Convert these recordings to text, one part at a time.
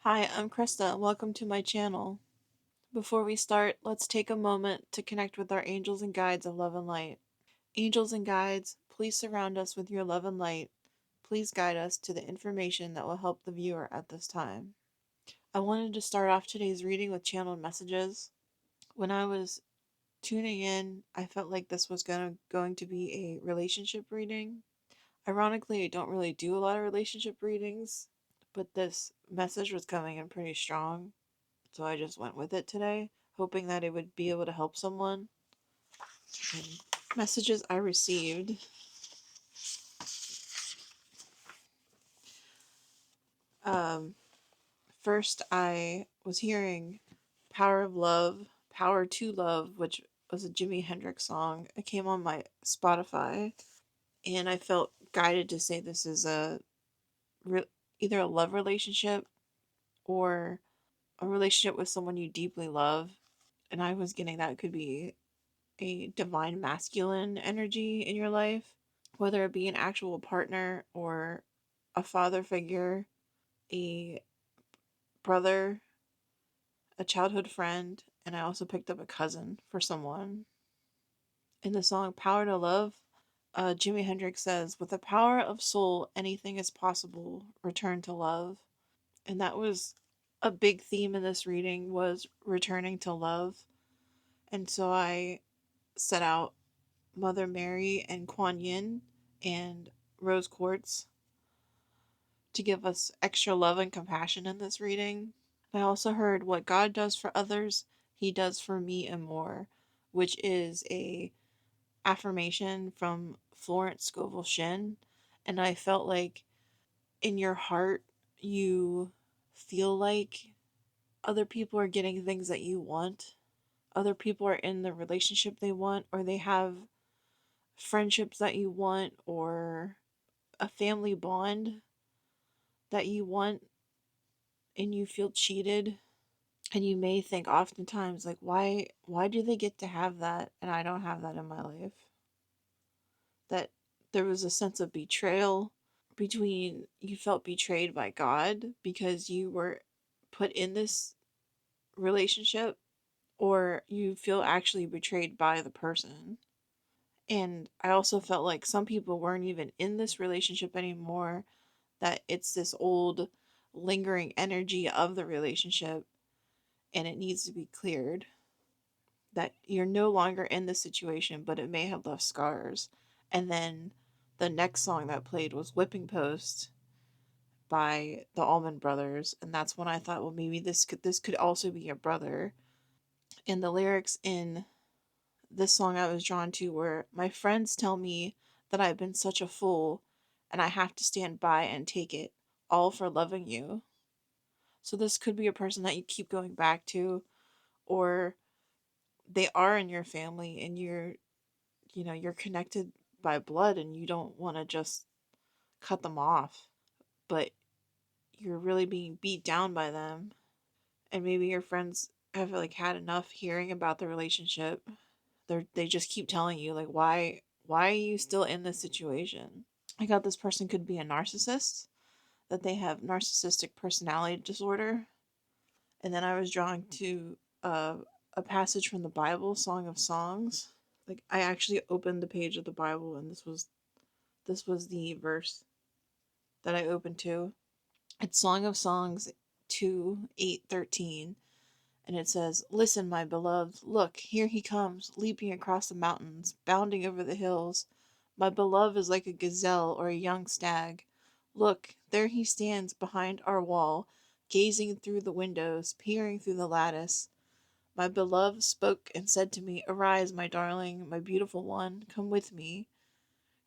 Hi, I'm Krista. Welcome to my channel. Before we start, let's take a moment to connect with our angels and guides of love and light. Angels and guides, please surround us with your love and light. Please guide us to the information that will help the viewer at this time. I wanted to start off today's reading with channeled messages. When I was tuning in, I felt like this was going to be a relationship reading. Ironically, I don't really do a lot of relationship readings, but this message was coming in pretty strong. So I just went with it today, hoping that it would be able to help someone. And messages I received. Um, First, I was hearing Power of Love, Power to Love, which was a Jimi Hendrix song. It came on my Spotify, and I felt guided to say this is re- either a love relationship or a relationship with someone you deeply love. And I was getting that it could be a divine masculine energy in your life, whether it be an actual partner or a father figure, a brother, a childhood friend, and I also picked up a cousin for someone. In the song Power to Love, Jimi Hendrix says, "With the power of soul, anything is possible. Return to love." And that was a big theme in this reading was returning to love. And so I set out Mother Mary and Quan and rose quartz to give us extra love and compassion in this reading. I also heard what God does for others, he does for me and more, which is a affirmation from Florence Scovel Shinn. And I felt like in your heart you feel like other people are getting things that you want. Other people are in the relationship they want, or they have friendships that you want, or a family bond that you want, and you feel cheated. And you may think oftentimes like why do they get to have that and I don't have that in my life? That there was a sense of betrayal between you felt betrayed by God because you were put in this relationship, or you feel actually betrayed by the person. And I also felt like some people weren't even in this relationship anymore, that it's this old lingering energy of the relationship and it needs to be cleared. That you're no longer in the situation, but it may have left scars. And then the next song that played was Whipping Post by the Allman Brothers, and that's when I thought, well, maybe this could also be a brother. And the lyrics in this song I was drawn to were, "My friends tell me that I've been such a fool, and I have to stand by and take it, all for loving you." So this could be a person that you keep going back to, or they are in your family and you're connected by blood and you don't want to just cut them off, but you're really being beat down by them. And maybe your friends have like had enough hearing about the relationship. They just keep telling you like why are you still in this situation? I got this person could be a narcissist, that they have narcissistic personality disorder. And then I was drawn to a passage from the Bible, Song of Songs. Like I actually opened the page of the Bible and this was the verse that I opened to. It's Song of Songs 2:8-13, and it says, "Listen, my beloved, look, here he comes, leaping across the mountains, bounding over the hills. My beloved is like a gazelle or a young stag. Look, there he stands behind our wall, gazing through the windows, peering through the lattice. My beloved spoke and said to me, 'Arise, my darling, my beautiful one, come with me.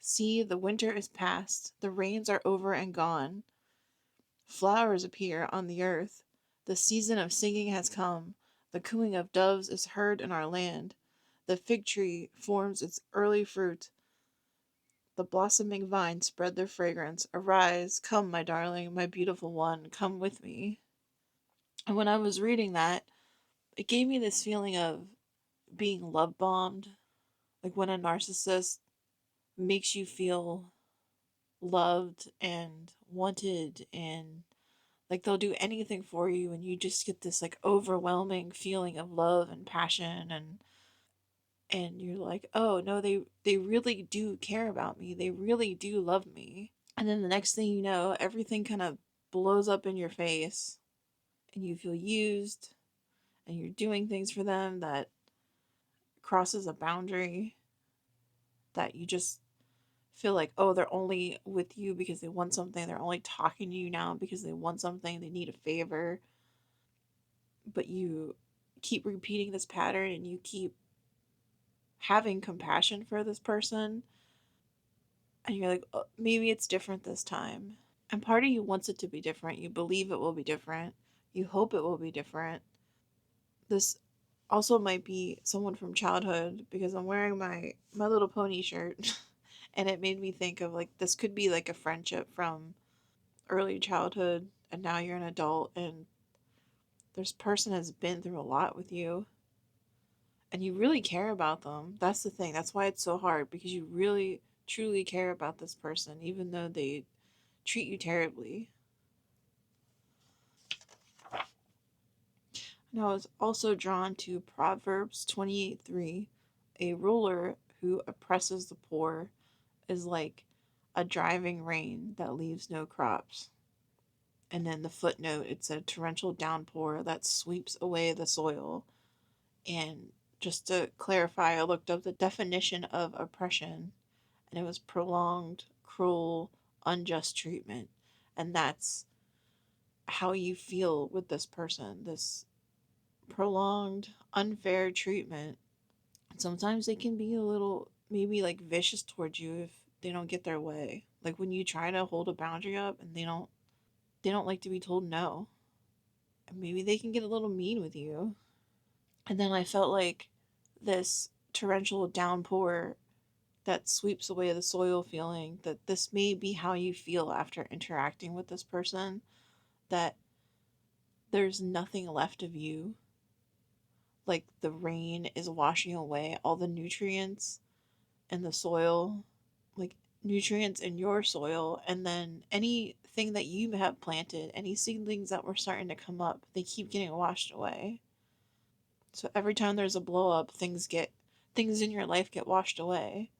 See, the winter is past, the rains are over and gone. Flowers appear on the earth. The season of singing has come. The cooing of doves is heard in our land. The fig tree forms its early fruit. The blossoming vines spread their fragrance. Arise, come, my darling, my beautiful one, come with me.'" And when I was reading that, it gave me this feeling of being love bombed. Like when a narcissist makes you feel loved and wanted and Like they'll do anything for you, and you just get this like overwhelming feeling of love and passion, and you're like, "Oh, no, they really do care about me. They really do love me." And then the next thing you know, everything kind of blows up in your face, and you feel used, and you're doing things for them that crosses a boundary, that you just feel like, oh, they're only with you because they want something. They're only talking to you now because they want something. They need a favor. But you keep repeating this pattern, and you keep having compassion for this person. And you're like, oh, maybe it's different this time. And part of you wants it to be different. You believe it will be different. You hope it will be different. This also might be someone from childhood, because I'm wearing my Little Pony shirt and it made me think of like this could be like a friendship from early childhood, and now you're an adult, and this person has been through a lot with you, and you really care about them. That's the thing. That's why it's so hard, because you really truly care about this person even though they treat you terribly. And I was also drawn to Proverbs 28:3. A ruler who oppresses the poor is like a driving rain that leaves no crops. And then the footnote, it's a torrential downpour that sweeps away the soil. And just to clarify, I looked up the definition of oppression, and it was prolonged, cruel, unjust treatment. And that's how you feel with this person, this prolonged, unfair treatment. Sometimes they can be a little, maybe like vicious towards you if they don't get their way. Like when you try to hold a boundary up and they don't like to be told no. And maybe they can get a little mean with you. And then I felt like this torrential downpour that sweeps away the soil feeling, that this may be how you feel after interacting with this person, that there's nothing left of you. Like the rain is washing away all the nutrients in the soil, like nutrients in your soil, and then anything that you have planted, any seedlings that were starting to come up, they keep getting washed away. So every time there's a blow up, things in your life get washed away.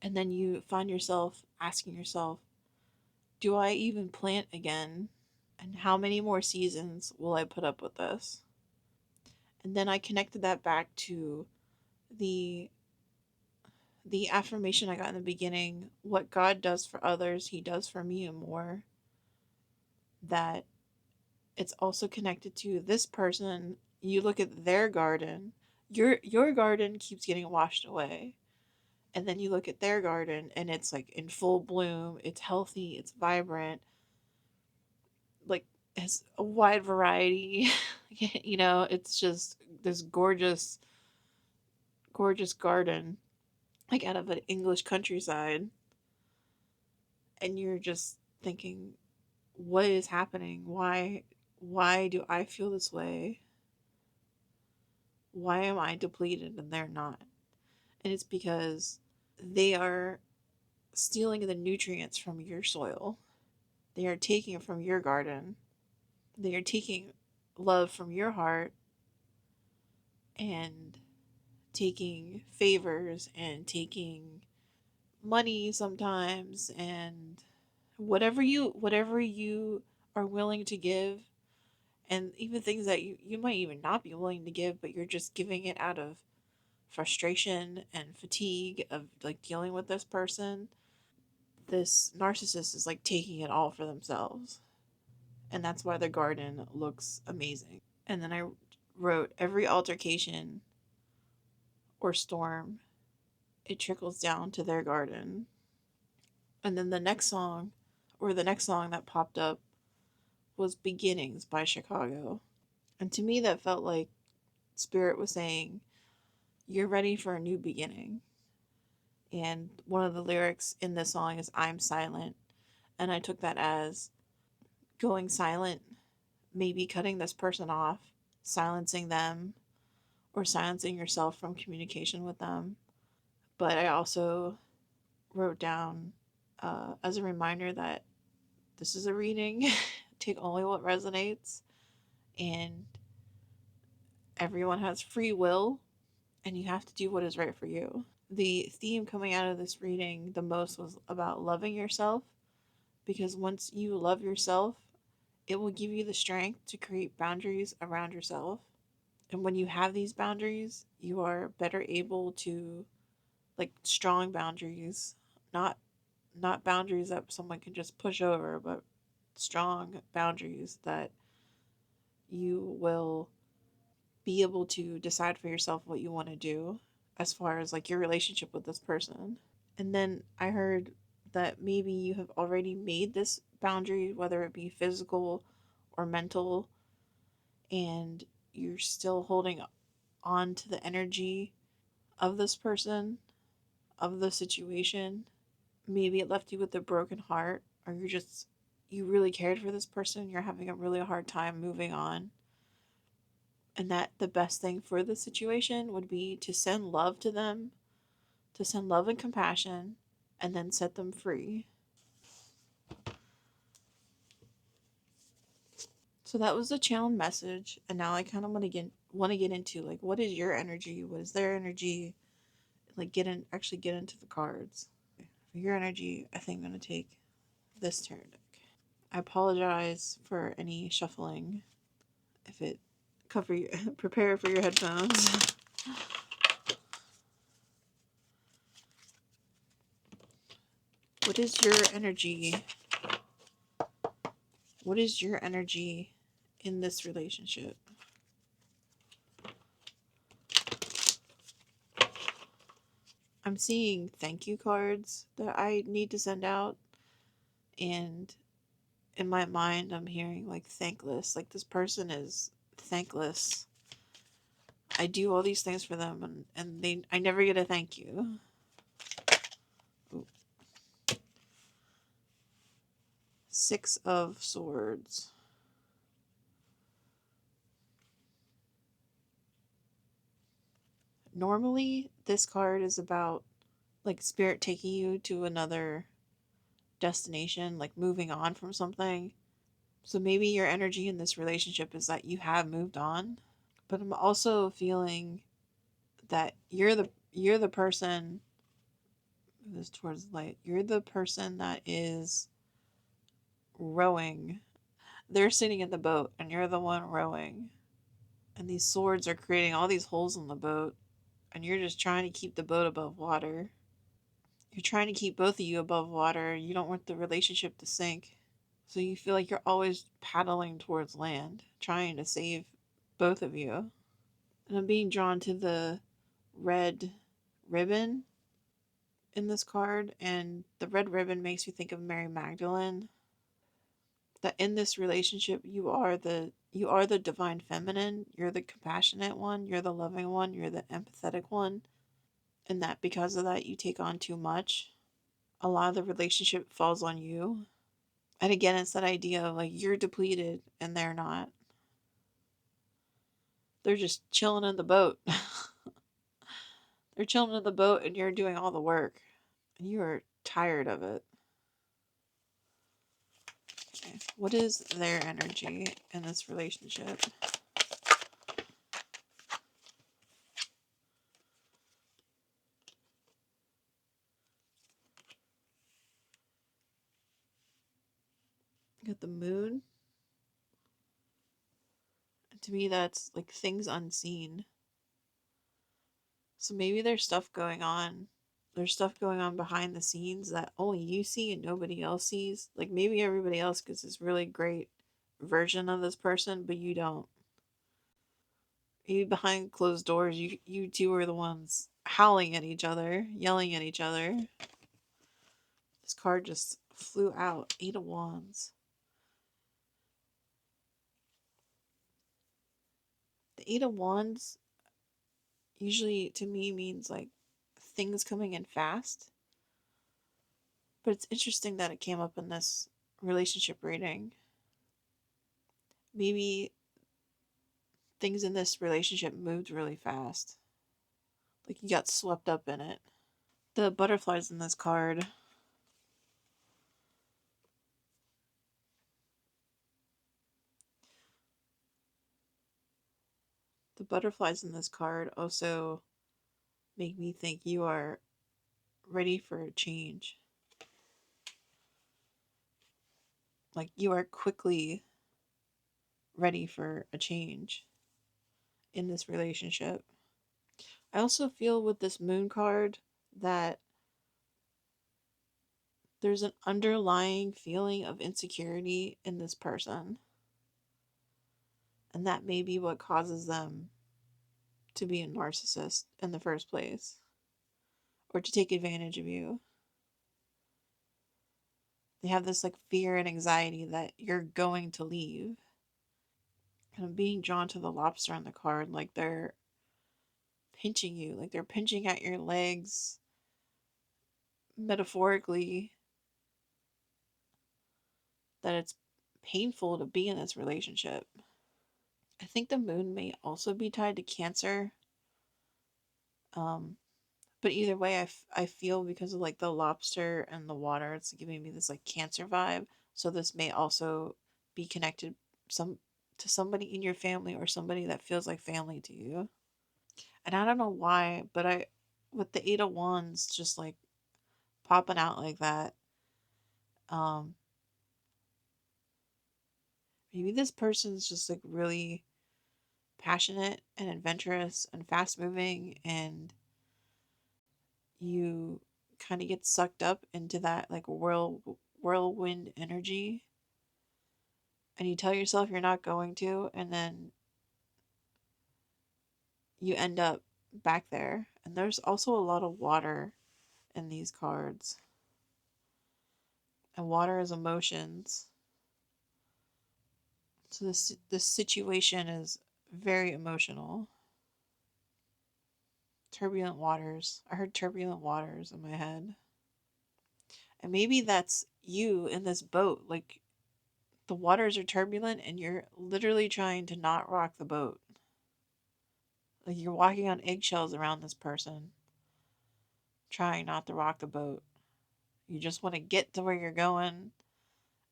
And then you find yourself asking yourself, do I even plant again? And how many more seasons will I put up with this? And then I connected that back to the the affirmation I got in the beginning, what God does for others, he does for me and more. That it's also connected to this person. You look at their garden, your garden keeps getting washed away. And then you look at their garden and it's like in full bloom, it's healthy, it's vibrant, like has a wide variety. It's just this gorgeous, gorgeous garden, like out of an English countryside. And you're just thinking, what is happening? Why do I feel this way? Why am I depleted and they're not? And it's because they are stealing the nutrients from your soil. They are taking it from your garden. They are taking love from your heart and taking favors and taking money sometimes, and whatever you are willing to give, and even things that you might even not be willing to give, but you're just giving it out of frustration and fatigue of like dealing with this person. This narcissist is like taking it all for themselves, and that's why the garden looks amazing. And then I wrote, every altercation or storm, it trickles down to their garden. And then the next song that popped up was Beginnings by Chicago. And to me, that felt like Spirit was saying, you're ready for a new beginning. And one of the lyrics in this song is, I'm silent. And I took that as going silent, maybe cutting this person off, silencing them, or silencing yourself from communication with them. But I also wrote down as a reminder that this is a reading. take only what resonates, and everyone has free will, and you have to do what is right for you. The theme coming out of this reading the most was about loving yourself, because once you love yourself, it will give you the strength to create boundaries around yourself. And when you have these boundaries, you are better able to, like, strong boundaries, not boundaries that someone can just push over, but strong boundaries that you will be able to decide for yourself what you want to do as far as like your relationship with this person. And then I heard that maybe you have already made this boundary, whether it be physical or mental, and you're still holding on to the energy of this person, of the situation. Maybe it left you with a broken heart, or you really cared for this person, you're having a really hard time moving on. And that the best thing for the situation would be to send love to them, to send love and compassion, and then set them free. So that was the channel message, and now I kind of want to get into like what is your energy, what is their energy, like actually get into the cards. For your energy, I think I'm gonna take this tarot deck. I apologize for any shuffling. If it cover your prepare for your headphones. What is your energy? What is your energy in this relationship? I'm seeing thank you cards that I need to send out, and in my mind I'm hearing like thankless, like this person is thankless. I do all these things for them, and I never get a thank you. Ooh. 6 of Swords. Normally this card is about like spirit taking you to another destination, like moving on from something. So maybe your energy in this relationship is that you have moved on, but I'm also feeling that you're the person, move this towards the light. You're the person that is rowing. They're sitting in the boat and you're the one rowing. And these swords are creating all these holes in the boat, and you're just trying to keep the boat above water. You're trying to keep both of you above water. You don't want the relationship to sink. So you feel like you're always paddling towards land, trying to save both of you. And I'm being drawn to the red ribbon in this card, and the red ribbon makes me think of Mary Magdalene. That in this relationship you are the divine feminine, you're the compassionate one, you're the loving one, you're the empathetic one, and that because of that you take on too much. A lot of the relationship falls on you. And again, it's that idea of like you're depleted and they're not. They're just chilling in the boat. They're chilling in the boat and you're doing all the work. And you are tired of it. Okay. What is their energy in this relationship? You got the moon. And to me, that's like things unseen. So maybe there's stuff going on. There's stuff going on behind the scenes that only you see and nobody else sees. Like maybe everybody else gets this really great version of this person, but you don't. Maybe behind closed doors, you two are the ones howling at each other, yelling at each other. This card just flew out. 8 of Wands. The 8 of Wands usually to me means like things coming in fast. But it's interesting that it came up in this relationship reading. Maybe things in this relationship moved really fast. Like you got swept up in it. The butterflies in this card. The butterflies in this card also make me think you are ready for a change. Like you are quickly ready for a change in this relationship. I also feel with this moon card that there's an underlying feeling of insecurity in this person, and that may be what causes them to be a narcissist in the first place or to take advantage of you. They have this like fear and anxiety that you're going to leave. And I'm being drawn to the lobster on the card, like they're pinching you, like they're pinching at your legs, metaphorically, that it's painful to be in this relationship. I think the moon may also be tied to Cancer. Um, but either way, I feel because of like the lobster and the water, it's giving me this like Cancer vibe. So this may also be connected some to somebody in your family or somebody that feels like family to you. And I don't know why, but I with the 8 of Wands just like popping out like that, um, maybe this person's just like really passionate and adventurous and fast moving, and you kind of get sucked up into that like whirlwind energy, and you tell yourself you're not going to, and then you end up back there. And there's also a lot of water in these cards, and water is emotions. So this situation is very emotional. Turbulent waters. I heard turbulent waters in my head. And maybe that's you in this boat. Like the waters are turbulent and you're literally trying to not rock the boat. Like you're walking on eggshells around this person, trying not to rock the boat. You just want to get to where you're going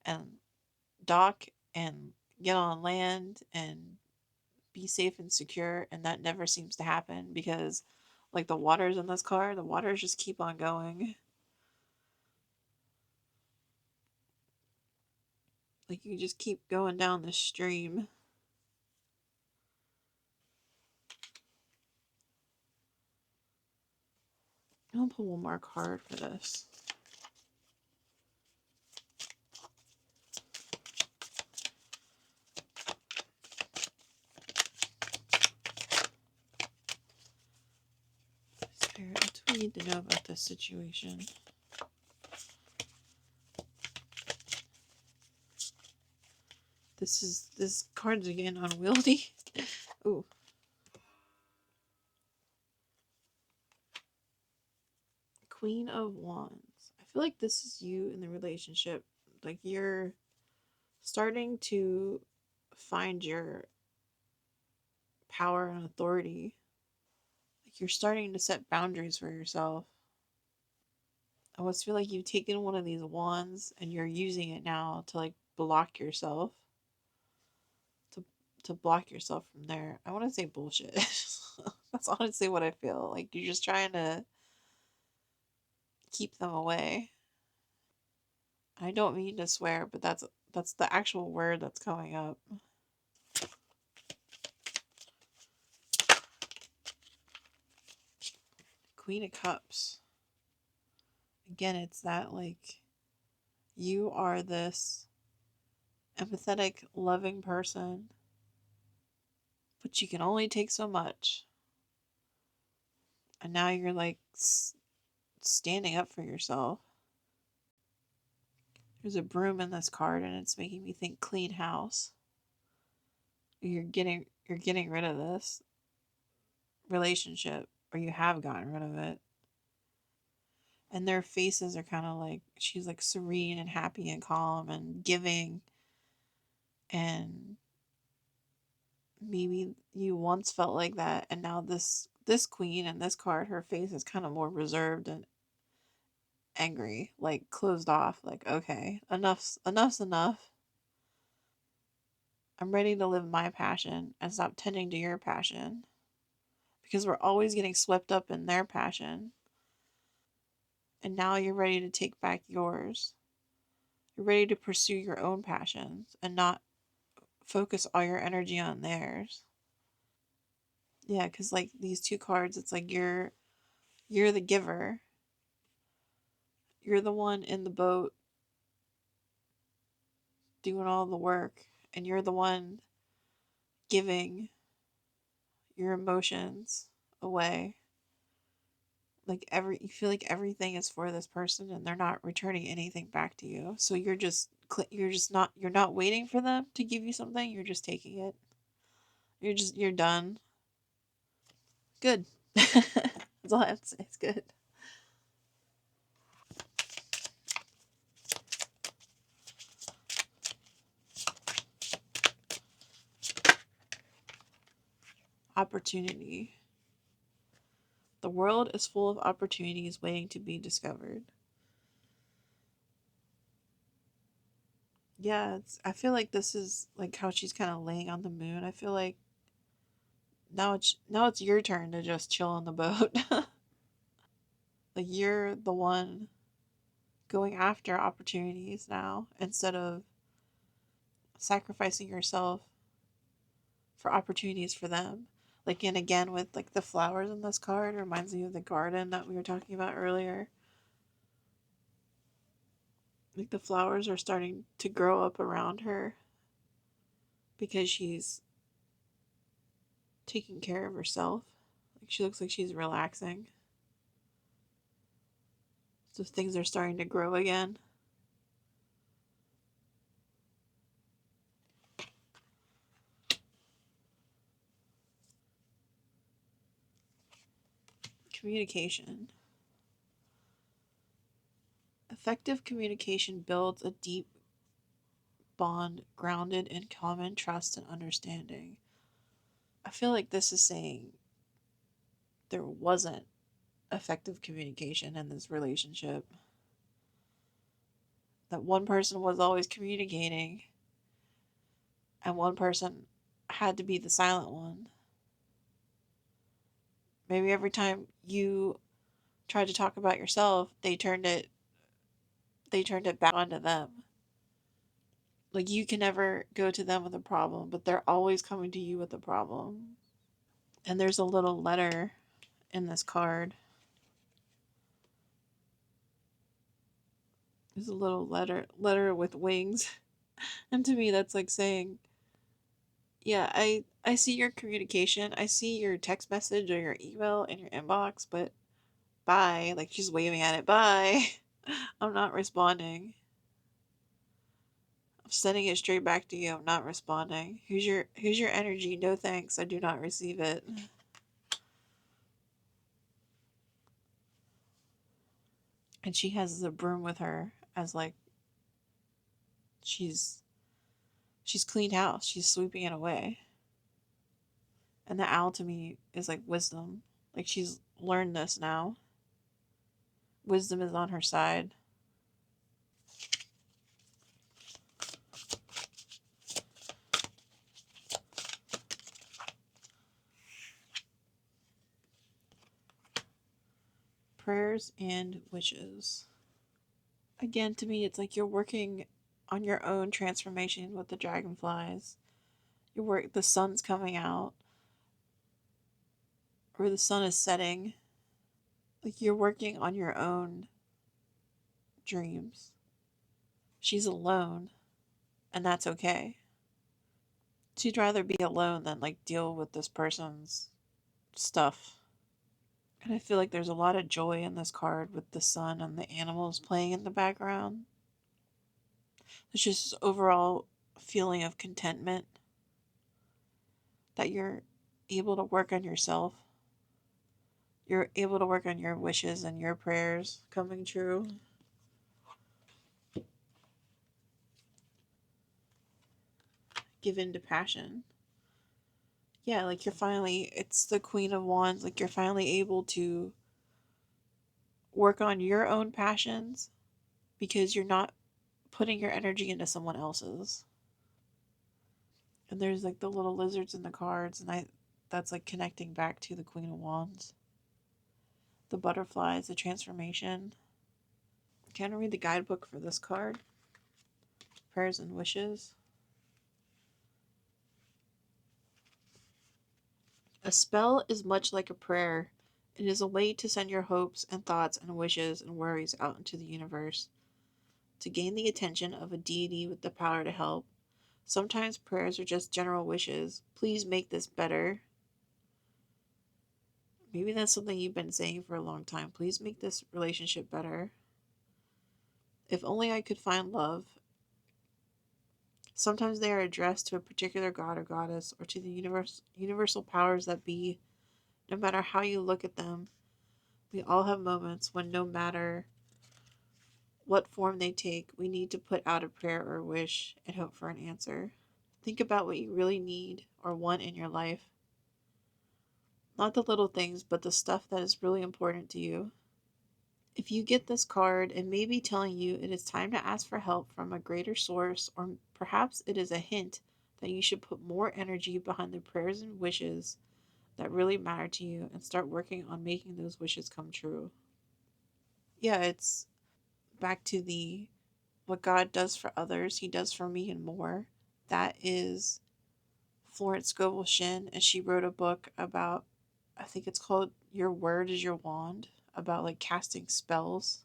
and dock and get on land and be safe and secure, and that never seems to happen because like the waters in this car, the waters just keep on going. Like you just keep going down the stream. I'll pull one more card for this. Spirit, what do we need to know about this situation? This card's again unwieldy. Ooh. Queen of Wands. I feel like this is you in the relationship. Like you're starting to find your power and authority. Like you're starting to set boundaries for yourself. I almost feel like you've taken one of these wands and you're using it now to like block yourself. To to block yourself from there. I want to say bullshit. That's honestly what I feel. Like you're just trying to keep them away. I don't mean to swear, but that's the actual word that's coming up. Queen of Cups. Again, it's that like you are this empathetic, loving person, but you can only take so much. And now you're like standing up for yourself. There's a broom in this card and it's making me think clean house. You're getting rid of this relationship, or you have gotten rid of it. And their faces are kind of like she's like serene and happy and calm and giving, and maybe you once felt like that, and now this queen and this card, her face is kind of more reserved and angry, like closed off, like okay, enough's enough. I'm ready to live my passion and stop tending to your passion, because we're always getting swept up in their passion. And now you're ready to take back yours. You're ready to pursue your own passions and not focus all your energy on theirs. Yeah, because like these two cards, it's like you're the giver. You're the one in the boat doing all the work, and you're the one giving your emotions away. Like you feel like everything is for this person and they're not returning anything back to you. So you're not waiting for them to give you something, you're just taking it. You're done. Good. That's all I have to say. It's good. Opportunity. The world is full of opportunities waiting to be discovered. Yeah, I feel like this is like how she's kind of laying on the moon. I feel like now it's your turn to just chill on the boat. Like you're the one going after opportunities now instead of sacrificing yourself for opportunities for them. Like, and again with like the flowers in this card reminds me of the garden that we were talking about earlier. Like the flowers are starting to grow up around her because she's taking care of herself. Like she looks like she's relaxing. So things are starting to grow again. Communication. Effective communication builds a deep bond grounded in common trust and understanding. I feel like this is saying there wasn't effective communication in this relationship. That one person was always communicating and one person had to be the silent one. Maybe every time you tried to talk about yourself, they turned it back onto them. Like you can never go to them with a problem, but they're always coming to you with a problem. And there's a little letter in this card. There's a little letter with wings. And to me that's like saying, yeah, I see your communication. I see your text message or your email in your inbox, but bye. Like she's waving at it. Bye. I'm not responding. I'm sending it straight back to you. I'm not responding. Here's your energy. No thanks. I do not receive it. And she has the broom with her as like she's she's cleaned house. She's sweeping it away. And the owl to me is like wisdom. Like she's learned this now. Wisdom is on her side. Prayers and wishes. Again, to me, it's like you're working on your own transformation with the dragonflies. The sun's coming out, or the sun is setting. Like you're working on your own dreams. She's alone, and that's okay. She'd rather be alone than like deal with this person's stuff. And I feel like there's a lot of joy in this card with the sun and the animals playing in the background. There's just this overall feeling of contentment that you're able to work on yourself. You're able to work on your wishes and your prayers coming true. Give in to passion. Yeah, like it's the Queen of Wands. Like you're finally able to work on your own passions because you're not putting your energy into someone else's. And there's like the little lizards in the cards, and I that's like connecting back to the Queen of Wands. The butterflies, the transformation. Can I read the guidebook for this card? Prayers and wishes. A spell is much like a prayer. It is a way to send your hopes and thoughts and wishes and worries out into the universe, to gain the attention of a deity with the power to help. Sometimes prayers are just general wishes. Please make this better. Maybe that's something you've been saying for a long time. Please make this relationship better. If only I could find love. Sometimes they are addressed to a particular god or goddess or to the universal powers that be. No matter how you look at them, we all have moments when, no matter what form they take, we need to put out a prayer or wish and hope for an answer. Think about what you really need or want in your life. Not the little things, but the stuff that is really important to you. If you get this card, it may be telling you it is time to ask for help from a greater source, or perhaps it is a hint that you should put more energy behind the prayers and wishes that really matter to you and start working on making those wishes come true. Yeah, it's back to the what God does for others, He does for me and more. That is Florence Scovel Shinn, and she wrote a book about, I think it's called Your Word is Your Wand, about like casting spells.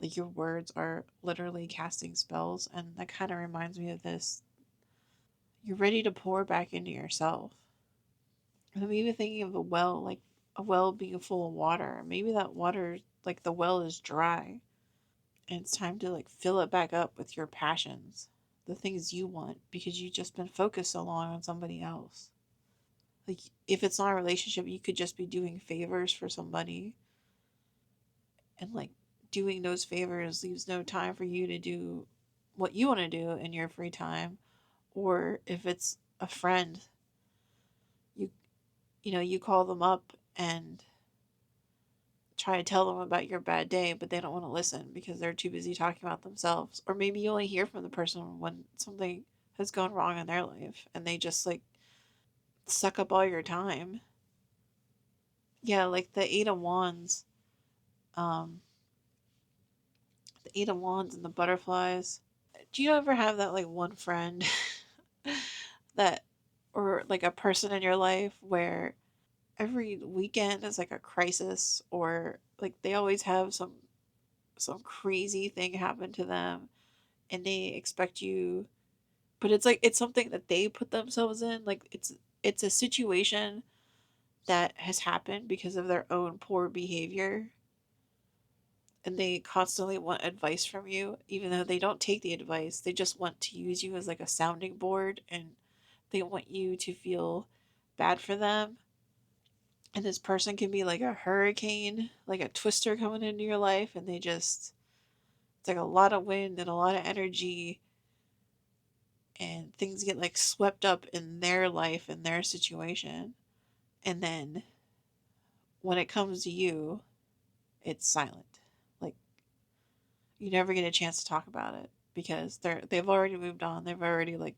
Like your words are literally casting spells, and that kind of reminds me of this. You're ready to pour back into yourself. And I'm even thinking of a well, like a well being full of water. Maybe that water, like the well is dry, and it's time to like fill it back up with your passions, the things you want, because you've just been focused so long on somebody else. Like, if it's not a relationship, you could just be doing favors for somebody, and like doing those favors leaves no time for you to do what you want to do in your free time. Or if it's a friend, you you call them up and try to tell them about your bad day, but they don't want to listen because they're too busy talking about themselves. Or maybe you only hear from the person when something has gone wrong in their life and they just like suck up all your time. Yeah, like um the 8 of Wands and the butterflies. Do you ever have that like one friend that, or like a person in your life where every weekend is like a crisis, or like they always have some crazy thing happen to them and they expect you, but it's like it's something that they put themselves in, like it's a situation that has happened because of their own poor behavior, and they constantly want advice from you even though they don't take the advice. They just want to use you as like a sounding board, and they want you to feel bad for them. And this person can be like a hurricane, like a twister coming into your life, and they just, it's like a lot of wind and a lot of energy, and things get like swept up in their life and their situation. And then when it comes to you, it's silent. Like, you never get a chance to talk about it because they've already moved on. They've already like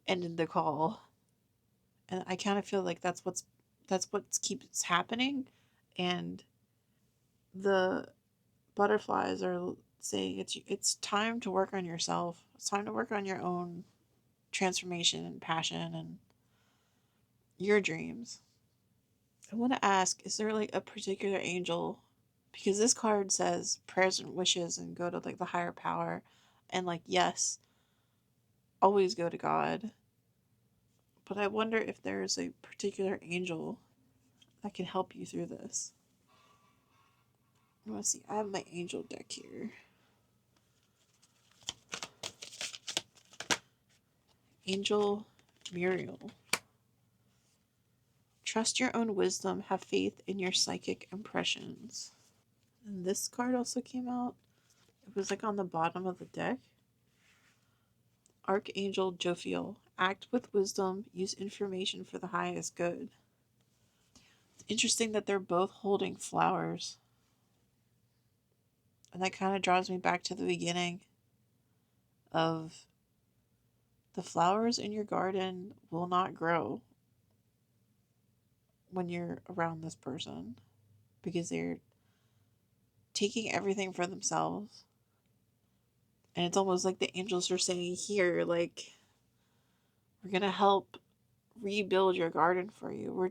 ended the call. And I kind of feel like that's what keeps happening. And the butterflies are saying it's time to work on yourself. It's time to work on your own transformation and passion and your dreams. I want to ask, is there like a particular angel? Because this card says prayers and wishes and go to like the higher power, and like yes, always go to God. But I wonder if there is a particular angel that can help you through this. I want to see. I have my angel deck here. Angel Muriel. Trust your own wisdom. Have faith in your psychic impressions. And this card also came out. It was like on the bottom of the deck. Archangel Jophiel. Act with wisdom. Use information for the highest good. It's interesting that they're both holding flowers. And that kind of draws me back to the beginning of The flowers in your garden will not grow when you're around this person because they're taking everything for themselves. And it's almost like the angels are saying, here, like, we're going to help rebuild your garden for you. We're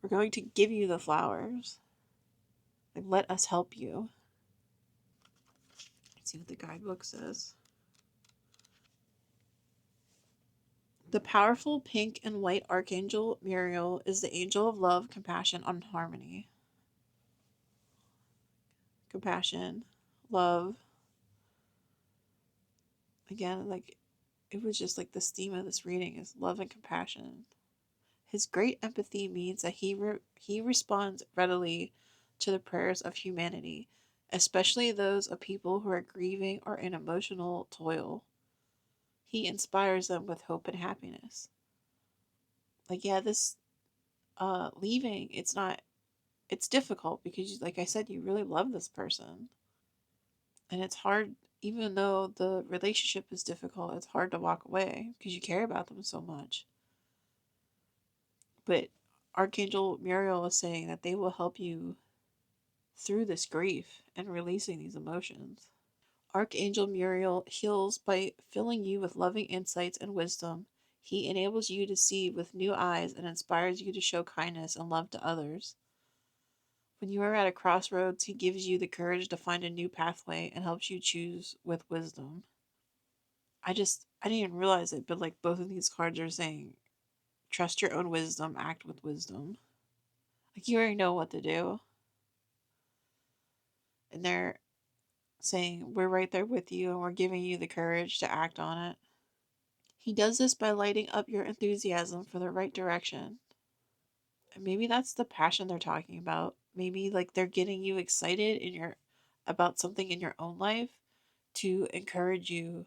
going to give you the flowers. Like, let us help you. Let's see what the guidebook says. The powerful pink and white archangel Muriel is the angel of love, compassion, and harmony. Compassion, love. Again, like, it was just like this theme of this reading is love and compassion. His great empathy means that he responds readily to the prayers of humanity, especially those of people who are grieving or in emotional toil. He inspires them with hope and happiness. Like, yeah, this leaving, it's difficult because, like I said, you really love this person. And it's hard, even though the relationship is difficult, it's hard to walk away because you care about them so much. But Archangel Muriel is saying that they will help you through this grief and releasing these emotions. Archangel Muriel heals by filling you with loving insights and wisdom. He enables you to see with new eyes and inspires you to show kindness and love to others. When you are at a crossroads, he gives you the courage to find a new pathway and helps you choose with wisdom. I didn't even realize it, but like both of these cards are saying, trust your own wisdom, act with wisdom. Like you already know what to do. And they're saying, we're right there with you and we're giving you the courage to act on it. He does this by lighting up your enthusiasm for the right direction. And maybe that's the passion they're talking about. Maybe like they're getting you excited in your about something in your own life to encourage you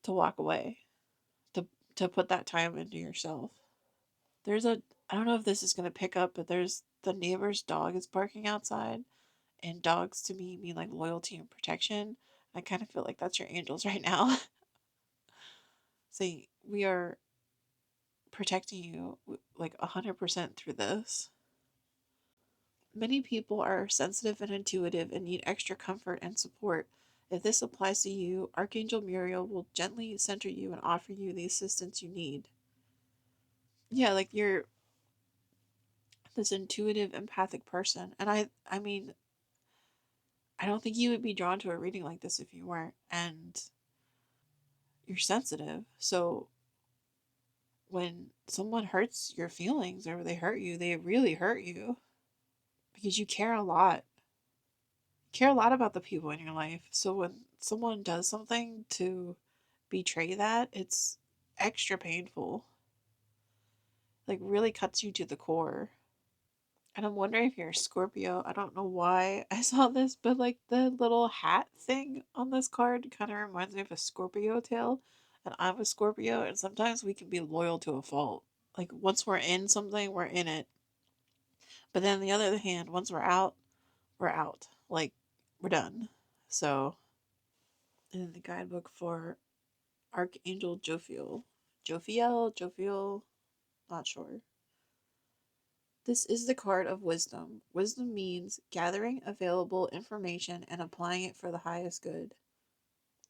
to walk away, to to put that time into yourself. There's a I don't know if this is gonna pick up, but there's the neighbor's dog is barking outside, and dogs to me mean like loyalty and protection. I kind of feel like that's your angels right now, saying we are protecting you like 100% through this. Many people are sensitive and intuitive and need extra comfort and support. If this applies to you, Archangel Muriel will gently center you and offer you the assistance you need. Yeah, like you're this intuitive, empathic person. And I mean, I don't think you would be drawn to a reading like this if you weren't. And you're sensitive. So when someone hurts your feelings or they hurt you, they really hurt you because you care a lot. You care a lot about the people in your life. So when someone does something to betray that, it's extra painful. Like really cuts you to the core. And I'm wondering if you're a Scorpio. I don't know why I saw this, but like the little hat thing on this card kind of reminds me of a Scorpio tail. And I'm a Scorpio, and sometimes we can be loyal to a fault. Like once we're in something, we're in it. But then on the other hand, once we're out, we're out. Like we're done. So in the guidebook for Archangel Jophiel, not sure. This is the card of wisdom. Wisdom means gathering available information and applying it for the highest good.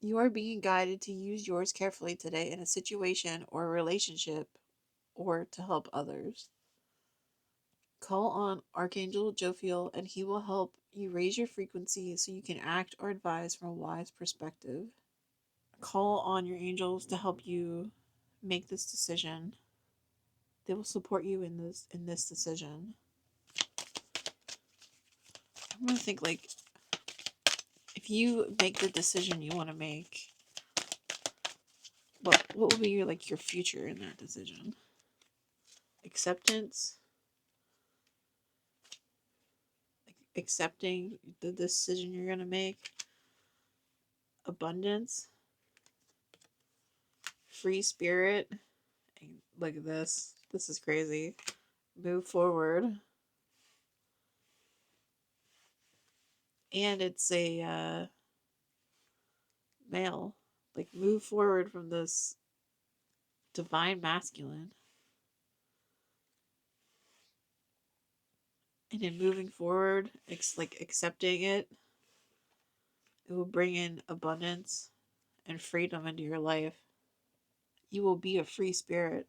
You are being guided to use yours carefully today in a situation or a relationship or to help others. Call on Archangel Jophiel and he will help you raise your frequency so you can act or advise from a wise perspective. Call on your angels to help you make this decision. They will support you in this decision. I'm gonna think like if you make the decision you want to make, what will be your future in that decision? Acceptance, like accepting the decision you're gonna make. Abundance, free spirit. Look at this. This is crazy. Move forward, and it's a male. Like, move forward from this divine masculine. And in moving forward, like accepting it, it will bring in abundance and freedom into your life. You will be a free spirit,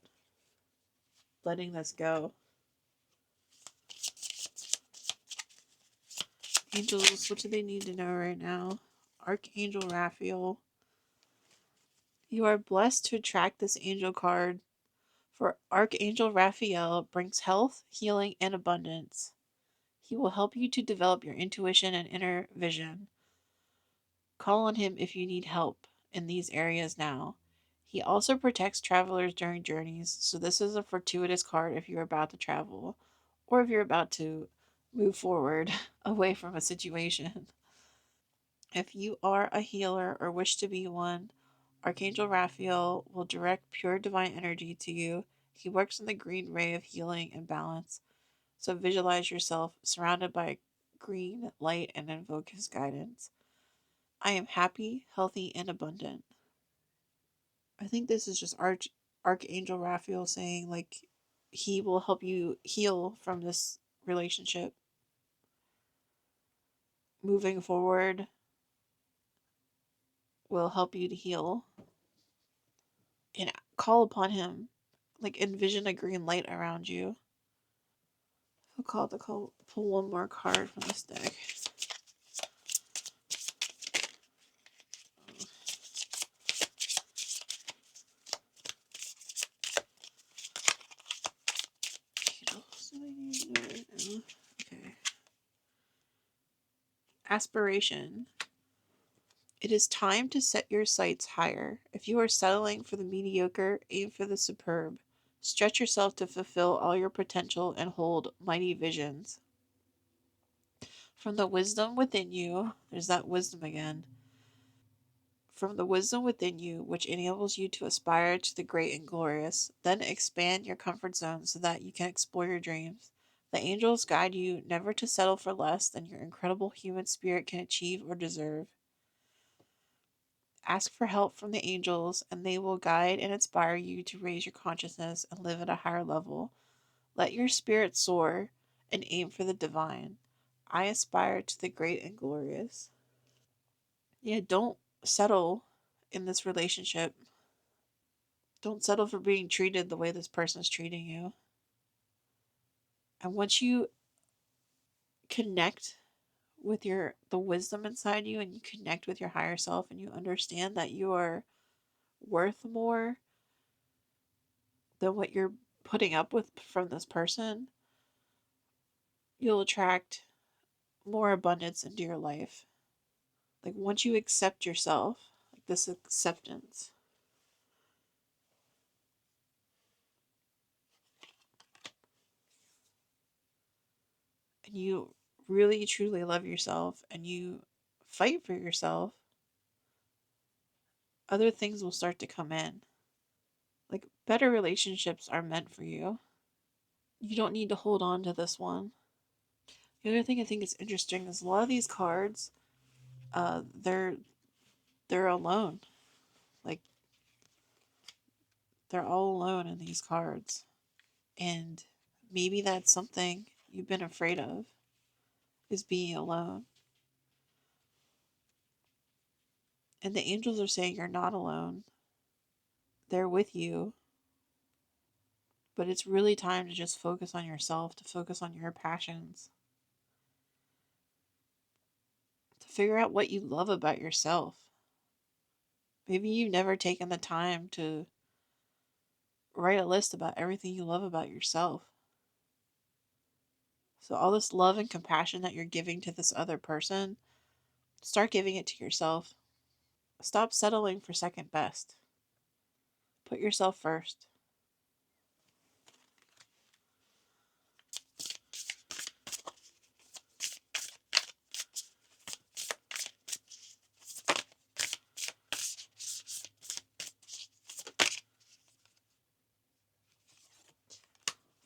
letting this go. Angels, what do they need to know right now? Archangel Raphael. You are blessed to attract this angel card, for Archangel Raphael brings health, healing, and abundance. He will help you to develop your intuition and inner vision. Call on him if you need help in these areas now. He also protects travelers during journeys, so this is a fortuitous card if you're about to travel or if you're about to move forward away from a situation. If you are a healer or wish to be one, Archangel Raphael will direct pure divine energy to you. He works in the green ray of healing and balance, so visualize yourself surrounded by green light and invoke his guidance. I am happy, healthy, and abundant. I think this is just Archangel Raphael saying, like, he will help you heal from this relationship. Moving forward will help you to heal. And call upon him. Like, envision a green light around you. Pull one more card from this deck. Okay. Aspiration. It is time to set your sights higher. If you are settling for the mediocre, aim for the superb. Stretch yourself to fulfill all your potential and hold mighty visions. From the wisdom within you, there's that wisdom again. From the wisdom within you, which enables you to aspire to the great and glorious, then expand your comfort zone so that you can explore your dreams. The angels guide you never to settle for less than your incredible human spirit can achieve or deserve. Ask for help from the angels, and they will guide and inspire you to raise your consciousness and live at a higher level. Let your spirit soar and aim for the divine. I aspire to the great and glorious. Yeah, don't settle in this relationship. Don't settle for being treated the way this person's treating you. And once you connect with the wisdom inside you, and you connect with your higher self, and you understand that you are worth more than what you're putting up with from this person, you'll attract more abundance into your life. Like, once you accept yourself, like this acceptance, and you really truly love yourself and you fight for yourself, other things will start to come in. Like, better relationships are meant for you. You don't need to hold on to this one. The other thing I think is interesting is a lot of these cards, they're alone. Like, they're all alone in these cards. And maybe that's something you've been afraid of, is being alone. And the angels are saying you're not alone. They're with you. But it's really time to just focus on yourself, to focus on your passions, to figure out what you love about yourself. Maybe you've never taken the time to write a list about everything you love about yourself. So, all this love and compassion that you're giving to this other person, start giving it to yourself. Stop settling for second best. Put yourself first.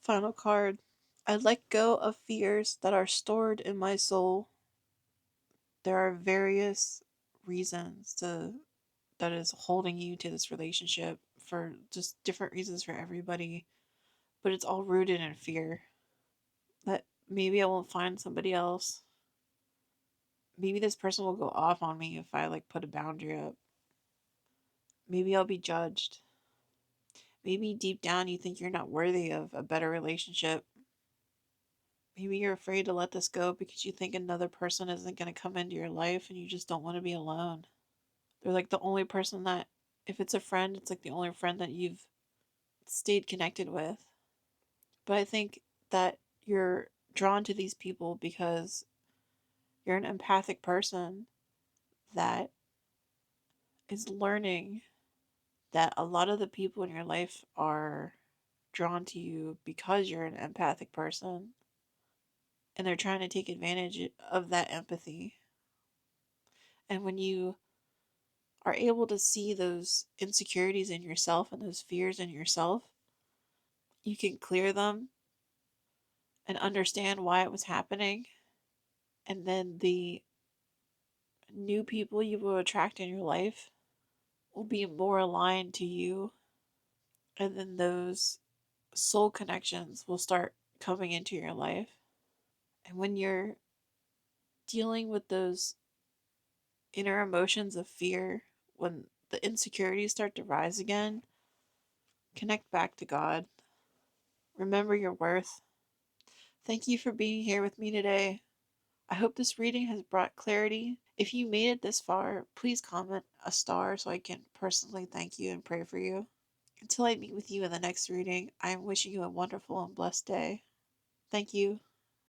Final card. I let go of fears that are stored in my soul. There are various reasons to that is holding you to this relationship for just different reasons for everybody, but it's all rooted in fear that maybe I won't find somebody else. Maybe this person will go off on me if I like put a boundary up. Maybe I'll be judged. Maybe deep down you think you're not worthy of a better relationship. Maybe you're afraid to let this go because you think another person isn't going to come into your life and you just don't want to be alone. They're like the only person that, if it's a friend, it's like the only friend that you've stayed connected with. But I think that you're drawn to these people because you're an empathic person that is learning that a lot of the people in your life are drawn to you because you're an empathic person and they're trying to take advantage of that empathy. And when you are able to see those insecurities in yourself and those fears in yourself, you can clear them and understand why it was happening. And then the new people you will attract in your life will be more aligned to you. And then those soul connections will start coming into your life. And when you're dealing with those inner emotions of fear, when the insecurities start to rise again, connect back to God. Remember your worth. Thank you for being here with me today. I hope this reading has brought clarity. If you made it this far, please comment a star so I can personally thank you and pray for you. Until I meet with you in the next reading, I am wishing you a wonderful and blessed day. Thank you.